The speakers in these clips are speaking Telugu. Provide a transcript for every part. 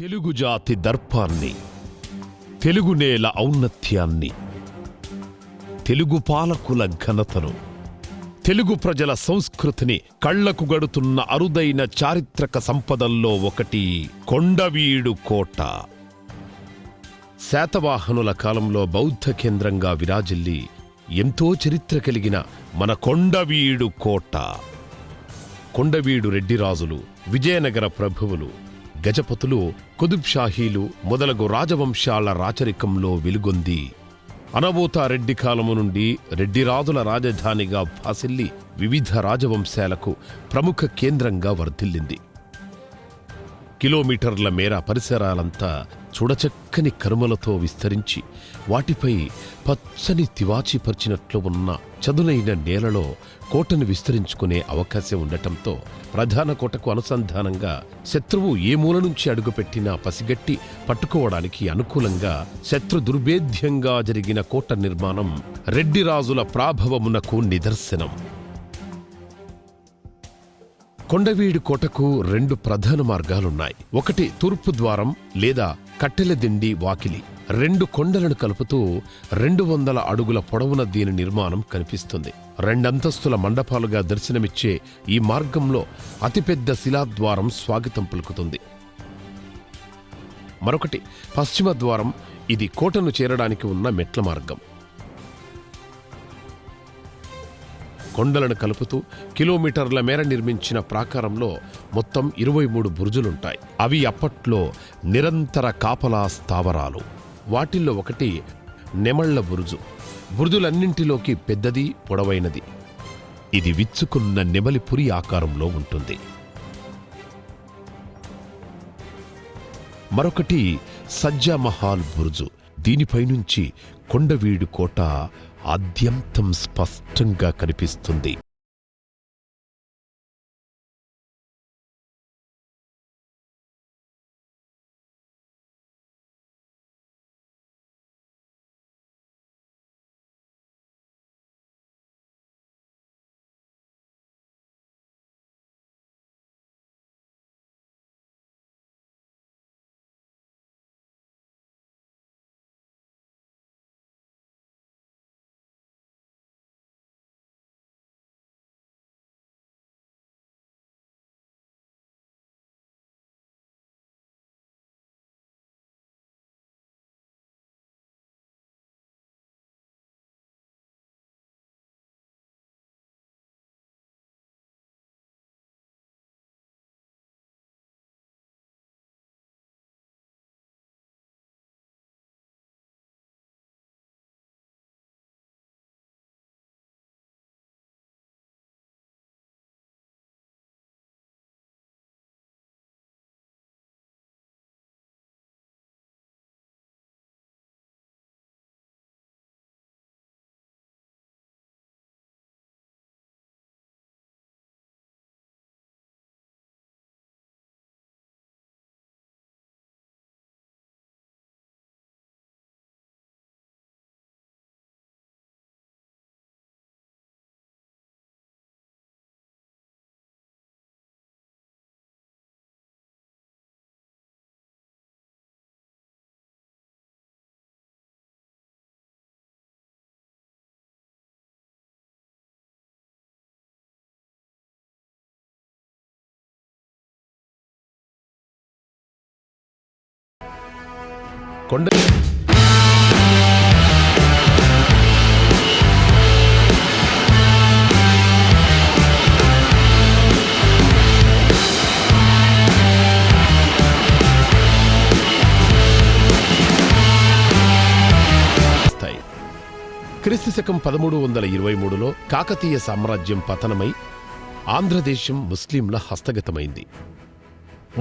తెలుగు జాతి దర్పాన్ని, తెలుగు నేల ఔన్నత్యాన్ని, తెలుగు పాలకుల ఘనతను, తెలుగు ప్రజల సంస్కృతిని కళ్లకు గడుతున్న అరుదైన చారిత్రక సంపదల్లో ఒకటి కొండవీడు కోట. శాతవాహనుల కాలంలో బౌద్ధ కేంద్రంగా విరాజిల్లి ఎంతో చరిత్ర కలిగిన మన కొండవీడు కోట. కొండవీడు రెడ్డిరాజులు, విజయనగర ప్రభువులు, గజపతులు, కుతుబ్షాహీలు మొదలగు రాజవంశాల రాచరికంలో వెలుగొంది అనబోత రెడ్డి కాలము నుండి రెడ్డిరాజుల రాజధానిగా భాసిల్లి వివిధ రాజవంశాలకు ప్రముఖ కేంద్రంగా వర్ధిల్లింది. కిలోమీటర్ల మేర పరిసరాలంతా చూడచక్కని కరుమలతో విస్తరించి వాటిపై పచ్చని తివాచీపరిచినట్లు ఉన్న చదునైన నేలలో కోటను విస్తరించుకునే అవకాశం ఉండటంతో ప్రధాన కోటకు అనుసంధానంగా శత్రువు ఏ మూల నుంచి అడుగుపెట్టినా పసిగట్టి పట్టుకోవడానికి అనుకూలంగా శత్రు దుర్భేద్యంగా జరిగిన కోట నిర్మాణం రెడ్డిరాజుల ప్రాభవమునకు నిదర్శనం. కొండవీడు కోటకు రెండు ప్రధాన మార్గాలున్నాయి. ఒకటి తూర్పు ద్వారం లేదా కట్టెల దిండి వాకిలి. రెండు కొండలను కలుపుతూ 200 అడుగుల పొడవున దీని నిర్మాణం కనిపిస్తుంది. రెండంతస్తుల మండపాలుగా దర్శనమిచ్చే ఈ మార్గంలో అతిపెద్ద శిలాద్వారం స్వాగతం పలుకుతుంది. మరొకటి పశ్చిమ ద్వారం. ఇది కోటను చేరడానికి ఉన్న మెట్ల మార్గం. కొండలను కలుపుతూ కిలోమీటర్ల మేర నిర్మించిన ప్రాకారంలో మొత్తం 23 బురుజులుంటాయి. అవి అప్పట్లో నిరంతర కాపలా స్థావరాలు. వాటిల్లో ఒకటి నెమళ్ల బురుజు. బురుజులన్నింటిలోకి పెద్దది, పొడవైనది. ఇది విచ్చుకున్న నెమలిపురి ఆకారంలో ఉంటుంది. మరొకటి సజ్జామహాల్ బురుజు. దీనిపైనుంచి కొండవీడు కోట ఆద్యంతం స్పష్టంగా కనిపిస్తుంది. కొండ క్రీస్తు శకం 1323లో కాకతీయ సామ్రాజ్యం పతనమై ఆంధ్రదేశం ముస్లింల హస్తగతమైంది.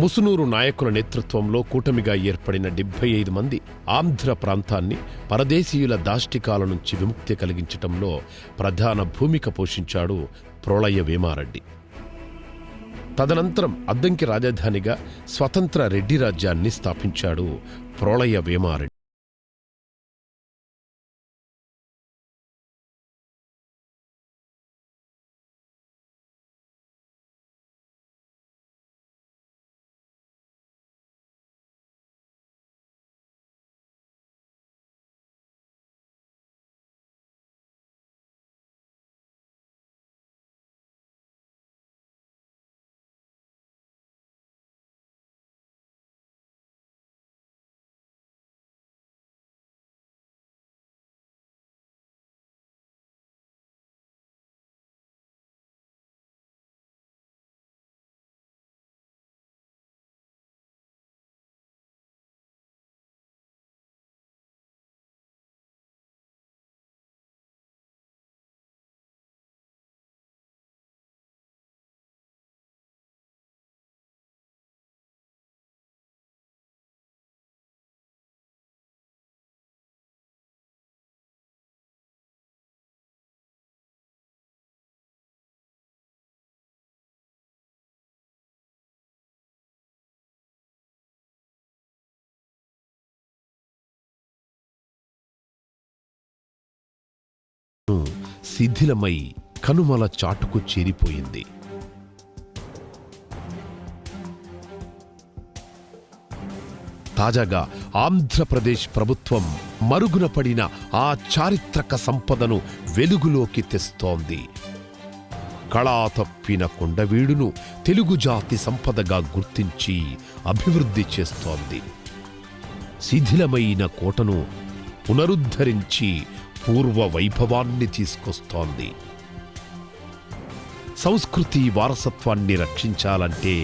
ముసునూరు నాయకుల నేతృత్వంలో కూటమిగా ఏర్పడిన 75 మంది ఆంధ్ర ప్రాంతాన్ని పరదేశీయుల దాష్టికాల నుంచి విముక్తి కలిగించటంలో ప్రధాన భూమిక పోషించాడు ప్రోళయ్య వేమారెడ్డి. తదనంతరం అద్దంకి రాజధానిగా స్వతంత్ర రెడ్డి రాజ్యాన్ని స్థాపించాడు ప్రోళయ్య వేమారెడ్డి. శిథిలమై కనుమల చాటుకు చేరిపోయింది. తాజాగా ఆంధ్రప్రదేశ్ ప్రభుత్వం మరుగున పడిన ఆ చారిత్రక సంపదను వెలుగులోకి తెస్తోంది. కళా తప్పిన కొండవీడును తెలుగు జాతి సంపదగా గుర్తించి అభివృద్ధి చేస్తోంది. శిథిలమైన కోటను పునరుద్ధరించి పూర్వ వైభవాన్ని తీసుకొస్తోంది. సంస్కృతి వారసత్వాన్ని రక్షించాలంటే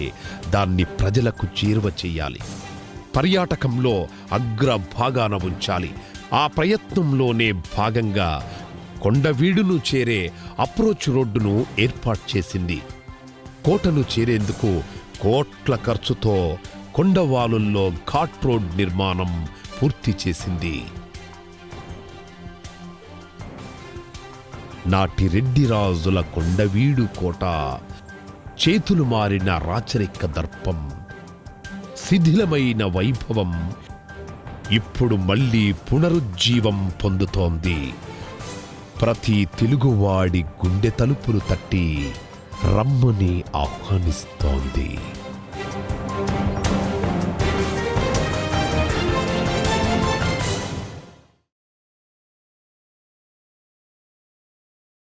దాన్ని ప్రజలకు చేరువ చెయ్యాలి. పర్యాటకంలో అగ్రభాగాన ఉంచాలి. ఆ ప్రయత్నంలోనే భాగంగా కొండవీడును చేరే అప్రోచ్ రోడ్డును ఏర్పాటు చేసింది. కోటను చేరేందుకు కోట్ల ఖర్చుతో కొండవాలుల్లో ఘాట్ రోడ్ నిర్మాణం పూర్తి చేసింది. నాటి రెడ్డిరాజుల కొండవీడు కోట చేతులు మారిన రాచరిక దర్పం, శిథిలమైన వైభవం ఇప్పుడు మళ్ళీ పునరుజ్జీవం పొందుతోంది. ప్రతి తెలుగువాడి గుండె తలుపులు తట్టి రమ్మని ఆహ్వానిస్తోంది.